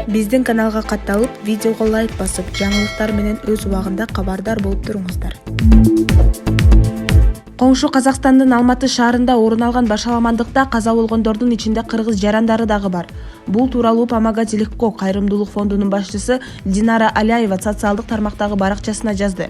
Биздин каналга катталып, видеого лайк басып, жаңылыктар менен өз убагында кабардар болуп туруңуздар. Коңшу Казакстандын Алматы шаарында орун алган башаламандыкта каза болгондордун ичинде кыргыз жарандары дагы бар. Бул тууралуу Помогать легко кайрымдуулук фондунун башчысы Динара Аляева социалдык тармактагы баракчасына жазды.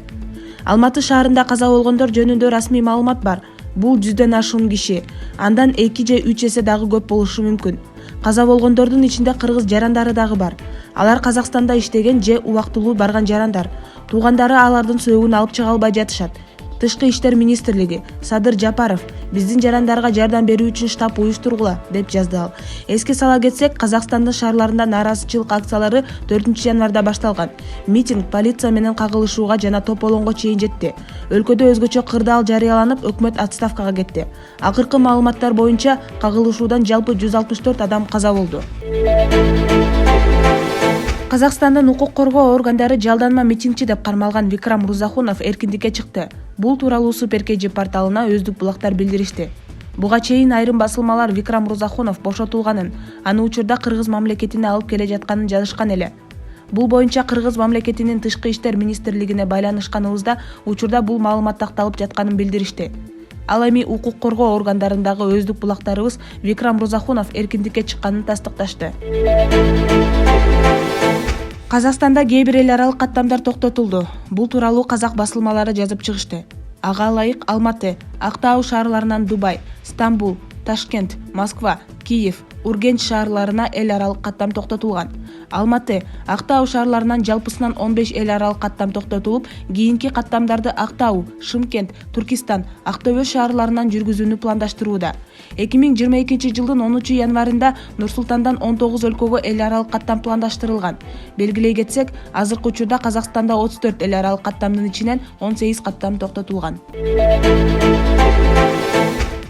Алматы шаарында каза болгондор жөнүндө расмий маалымат бар. Бул 100дөн ашуун киши, андан 2 же 3 эсе дагы көп болушу мүмкүн. Каза болгондордун ичинде кыргыз жарандары дагы бар. Алар Казакстанда иштеген же убактылуу барган жарандар. Туугандары алардын сөөгүн алып чыга албай жатышат. Тышкы иштер министрлиги Садыр Жапаров биздин жарандарга жардам берүү үчүн штаб уюштургула деп жазды ал. Эске сала кетсек, Казакстандын шаарларында нааразычылык акциялары 4-январда башталган. Митинг полиция менен кагылышууга жана тополоңго чейин жетти. Өлкөдө өзгөчө кырдаал жарыяланып, өкмөт отставкага кетти. Акыркы маалыматтар боюнча кагылышуудан жалпы 164 адам каза болду. Казакстандын укук коргоо органдары жалданма митингчи деп кармалган Викрам Рузахунов эркиндикке чыкты. Бул тууралуу Суперкеji порталына өздүк булактар билдиришти. Буга чейин айрым басылмалар Викрам Рузахунов бошотулганын, аны учурда Кыргыз мамлекетине алып келе жатканын жазышкан эле. Бул боюнча Кыргыз мамлекетинин тышкы иштер министрлигине байланышканыбызда учурда бул маалымат такталып жатканын билдиришти. Ал эми укук коргоо органдарындагы өздүк булактарыбыз Викрам Рузахунов эркиндикке чыкканын тастыкташты. Казакстанда кээ бир эл аралык каттамдар токтотулду. Бул тууралуу казак басылмалары жазып чыгышты. Ага ылайык Алматы, Актау шаарларынан Дубай, Стамбул, Ташкент, Москва, Киев, Ургенч шаарларына эл аралык каттам токтотулган. Алматы, Актау шаарларынан жалпысынан 15 эл аралык каттам токтотулуп, кийинки каттамдарды Актау, Шымкент, Туркистан, Актөбө шаарларынан жүргүзүүнү пландаштырууда. 2022 жылдын 10 январында Нур-Султандан 19 өлкөгө эл аралык каттам пландаштырылган. Белгилей кетсек, азыркы учурда Казакстанда 34 эл аралык каттамдын ичинен 18 каттам токтотулган.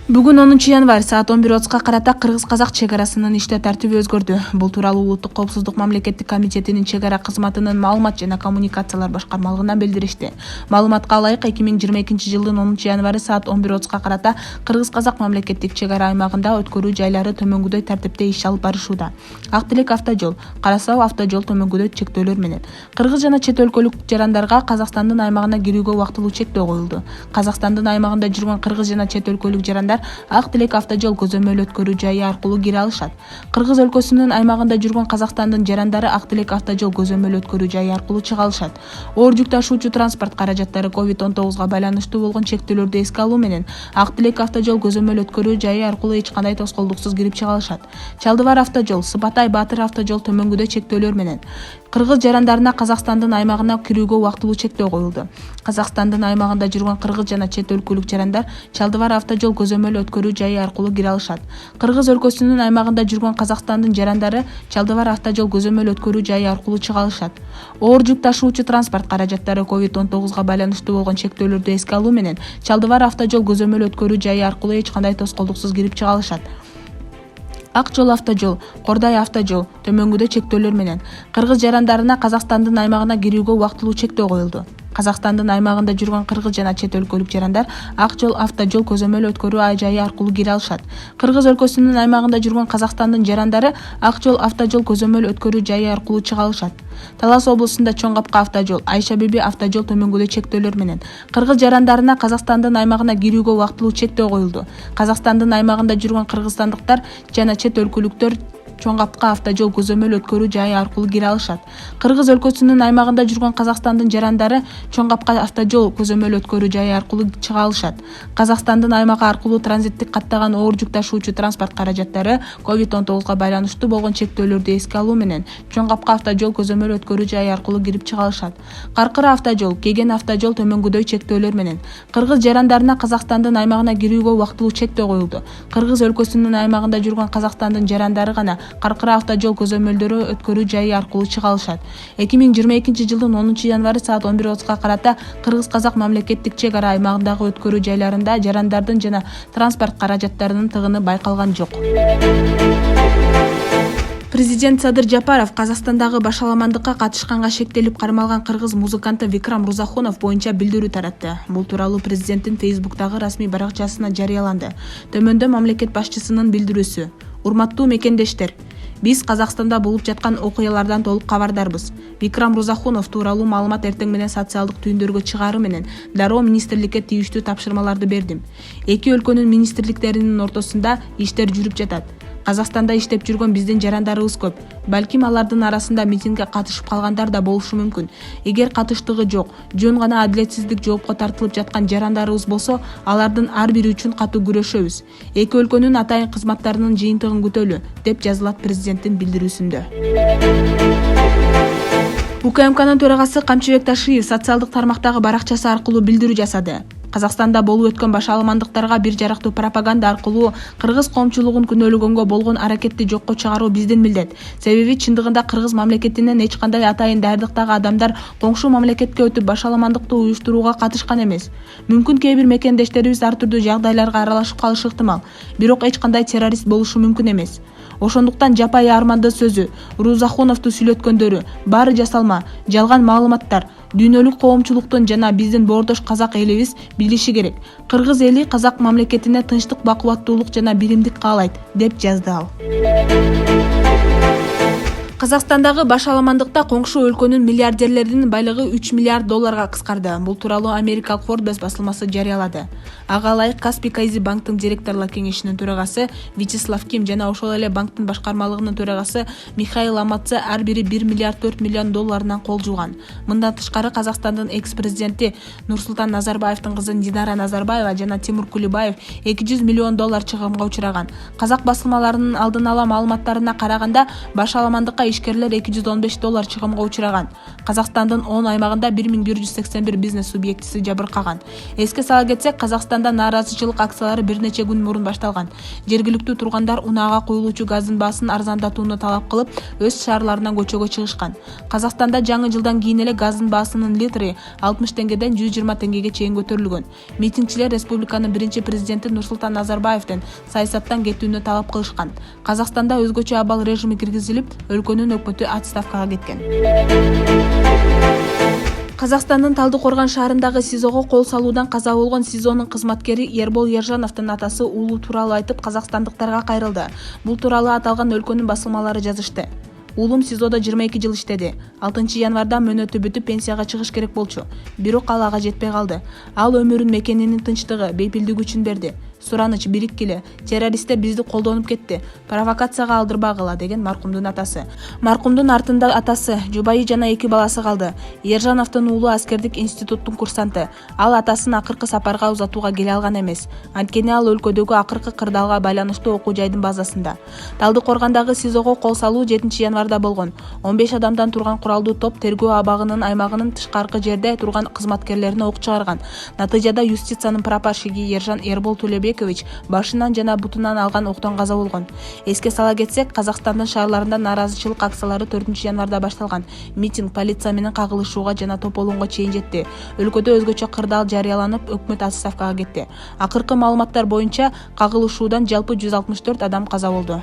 Бүгүн 10 январь саат 11:30 карата кыргыз-казак чек арасынын иштөө тартиби өзгөрдү. Бул тууралуу Улуттук коопсуздук мамлекеттик комитетинин чек ара кызматынын маалымат жана коммуникациялар башкармалыгынан билдиришти. Маалыматка ылайык 2022 жылдын 10 январь саат 11:30 карата кыргыз-казак мамлекеттик чек ара аймагында өткөрүү жайлары төмөнгүдөй тартипте иш алып барышууда. Ак Тилек автожол, Карасау автожол төмөнгүдөй чектөөлөр менен. Кыргыз жана чет өлкөлүк жарандарга Казакстандын аймагына кирүүгө убактылуу чектөө коюлду. Казакстандын аймагында жүргөн кыргыз жана чет өлкөлүк жарандар Ак Тилек автожол көзөмөл өткөрүү жайы аркылуу кире алышат. Кыргыз өлкөсүнүн аймагында жүргөн Казакстандын жарандары Ак Тилек автожол көзөмөл өткөрүү жайы аркылуу чыга алышат. Оор жүк ташуучу транспорт каражаттары COVID-19 байланыштуу болгон чектөөлөрдү эске алуу менен Ак Тилек автожол көзөмөл өткөрүү жайы аркылуу эч кандай тоскоолдуксуз кирип чыга алышат. Чалдыбар автожол, Сыпатай Баатыр автожол төмөнгүдөй чектөөлөр менен. Кыргыз жарандарына Казакстандын аймагына кирүүгө убактылуу чектөө коюлду. Казакстандын аймагында жүргөн кыргыз жана чет өлкөлүк жарандар Чалдыбар автожол көзөмөл өткөрүү жайы аркылуу кире алышат. Кыргыз өлкөсүнүн аймагында жүргөн Казакстандын жарандары Чалдыбар автожол көзөмөл өткөрүү жайы аркылуу чыга алышат. Оор жүк ташуучу транспорт каражаттары COVID-19 байланыштуу болгон чектөөлөрдү эске алуу менен Чалдыбар автожол көзөмөл өткөрүү жайы аркылуу эч кандай тоскоолдуксуз кирип чыга алышат. Ак жол автожол, Кордай автожол төмөнгүдөй чектөөлөр менен. Кыргыз жарандарына Казакстандын аймагына кирүүгө убактылуу чектөө коюлду. Казакстандын аймагында жүргөн кыргыз жана чет өлкөлүк жарандар Ак жол автожол көзөмөл өткөрүү жайы аркылуу кире алышат. Кыргыз өлкөсүнүн аймагында жүргөн Казакстандын жарандары Ак жол автожол көзөмөл өткөрүү жайы аркылуу чыга алышат. Талас облусунда Чоң Капка автожол, Айша Биби автожол төмөнгүдөй чектөөлөр менен. Кыргыз жарандарына Казакстандын аймагына кирүүгө убактылуу чектөө коюлду. Казакстандын аймагында жүргөн кыргызстандыктар жана чет өлкөлүктөр Чоң Капка автожол көзөмөл өткөрүү жайы аркылуу кире алышат. Кыргыз өлкөсүнүн аймагында жүргөн Казакстандын жарандары Чоң Капка автожол көзөмөл өткөрүү жайы аркылуу чыга алышат. Казакстандын аймагы аркылуу транзиттик каттаган оор жүк ташуучу транспорт каражаттары COVID-19 байланыштуу болгон чектөөлөрдү эске алуу менен Чоң Капка автожол көзөмөл өткөрүү жайы аркылуу кирип чыга алышат. Каркыра автожол, Кеген автожол төмөнгүдөй чектөөлөр менен. Кыргыз жарандарына Казакстандын аймагына кирүүгө убактылуу чектөө коюлду. Кыргыз өлкөсүнүн аймагында жүргөн Казакстандын жарандары гана Каркыра автожол көзөмөлдөрү өткөрүү жайы аркылуу чыга алышат. 2022 жылдын 10 январь саат 11:30 карата кыргыз-казак мамлекеттик чек ара аймагындагы өткөрүү жайларында жарандардын жана транспорт каражаттарынын тыгыны байкалган жок. Президент Садыр Жапаров Казакстандагы башаламандыкка катышканга шектелип кармалган кыргыз музыканты Викрам Рузахунов боюнча билдирүү таратты. Бул тууралуу президенттин Фейсбуктагы расмий баракчасына жарыяланды. Төмөндө мамлекет башчысынын билдирүүсү. Урматтуу мекендештер, Биз Казакстанда болуп жаткан окуялардан толук кабардарбыз. Бикрам Рузахунов тууралуу маалымат эртең менен социалдык түйүндөргө чыгаары менен дароо министрликке тийиштүү тапшырмаларды бердим. Эки өлкөнүн министрликтеринин ортосунда иштер жүрүп жатат. Казакстанда иштеп жүргөн биздин жарандарыбыз көп. Балким алардын арасында митингге катышып калгандар да болушу мүмкүн. Эгер катыштыгы жок, жөн гана адилетсиздик жоопко тартылып жаткан жарандарыбыз болсо, алардын ар бири үчүн катуу күрөшөбүз. Эки өлкөнүн атайын кызматтарынын жыйынтыгын күтөлү, деп жазылат президенттин билдирүүсүндө. УКМКнын төрагасы Камчыбек Ташиев социалдык тармактагы баракчасы аркылуу билдирүү жасады. Казакстанда болуп өткөн башаламандыктарга бир жарактуу пропаганда аркылуу кыргыз коомчулугун күнөөлөгөнгө болгон аракетти жокко чыгаруу биздин милдет. Себеби чындыгында кыргыз мамлекетинен эч кандай атайын даярдыктагы адамдар коңшу мамлекетке өтүп башаламандыкты уюштурууга катышкан эмес. Мүмкүн кээ бир мекендештерибиз ар түрдүү жагдайларга аралашып калышы ыктымал, бирок эч кандай террорист болушу мүмкүн эмес. Ошондуктан жапайы арманды сөзү, Рузахуновду сүйлөткөндөрү баары жасалма, жалган маалыматтар. Дүйнөлүк коомчулуктун жана биздин боордош казак элибиз билиши керек. Кыргыз эли казак мамлекетине тынчтык, бакубаттуулук жана биримдик каалайт, деп жазды ал. Казакстандагы башаламандыкта коңшу өлкөнүн миллиардерлеринин байлыгы 3 миллиард долларга кыскарды. Бул тууралуу америкалык Forbes басылмасы жарыялады. Ага ылайык Каспий Кайзи банктын директорлор кеңешинин төрагасы Вячеслав Ким жана ошол эле банктын башкармалыгынын төрагасы Михаил Амадзе ар бири 1 миллиард 4 миллион долларынан кол жууган. Мындан тышкары Казакстандын экс-президенти Нурсултан Назарбаевдин кызы Динара Назарбаева жана Тимур Кулибаев 200 миллион доллар чыгымга учураган. Казак басылмаларынын алдын ала маалыматтарына караганда башаламандыкка ишкерлер 215 доллар чыгымга учураган. Казакстандын 10 аймагында 1181 бизнес субъектиси жабыркаган. Эске сала кетсек, Казакстанда нааразычылык акциялары бир нече күн мурун башталган. Жергиликтүү тургандар унаага куюлуучу газдын баасын арзандатууну талап кылып, өз шаарларынан көчөгө чыгышкан. Казакстанда жаңы жылдан кийин эле газдын баасынын литри 60 теңгеден 120 теңгеге чейин көтөрүлгөн. Митингчилер республиканын биринчи президенти Нурсултан Назарбаевдин саясаттан кетүүнү талап кылышкан. Казакстанда өзгөчө абал режими киргизилип, өлкөнүн өкмөтү отставкага кеткен. Казакстандын Талдыкоргон шаарындагы СИЗОго кол салуудан каза болгон СИЗОнун кызматкери Ербол Ержановдун атасы уулу тууралуу айтып казакстандыктарга кайрылды. Бул тууралуу аталган өлкөнүн басылмалары жазышты. Уулум СИЗОдо 22 жыл иштеди. 6 январда мөөнөтү бүтүп пенсияга чыгыш керек болчу. Бирок ал ага жетпей калды. Ал өмүрүн мекенинин тынчтыгы, бейпилдиги үчүн берди. Сураныч бириккиле, террористтер бизди колдонуп кетти. Провокацияга алдырбагыла, деген маркумдун атасы. Маркумдун артында атасы, жубайы жана 2 баласы калды. Ержановдун уулу аскердик институттун курсанты. Ал атасын акыркы сапарга узатууга келе алган эмес. Анткени ал өлкөдөгү акыркы кырдаалга байланыштуу окуу жайдын базасында. Талдыкоргондогу СИЗОго кол салуу 7 январда болгон. 15 адамдан турган куралдуу топ тергөө абагынын аймагынын тышкаркы жерде турган кызматкерлерине ок чыгарган. Натыйжада юстициянын прапорщиги Ержан Ербол Төлөбекович башынан жана бутунан алган октон каза болгон. Эске сала кетсек, Казакстандын шаарларында нааразычылык акциялары 4 январда башталган. Митинг полиция менен кагылышууга жана тополоонго чейин жетти. Өлкөдө өзгөчө кырдаал жарыяланып, өкмөт отставкага кетти. Акыркы маалыматтар боюнча кагылышуудан жалпы 164 адам каза болду.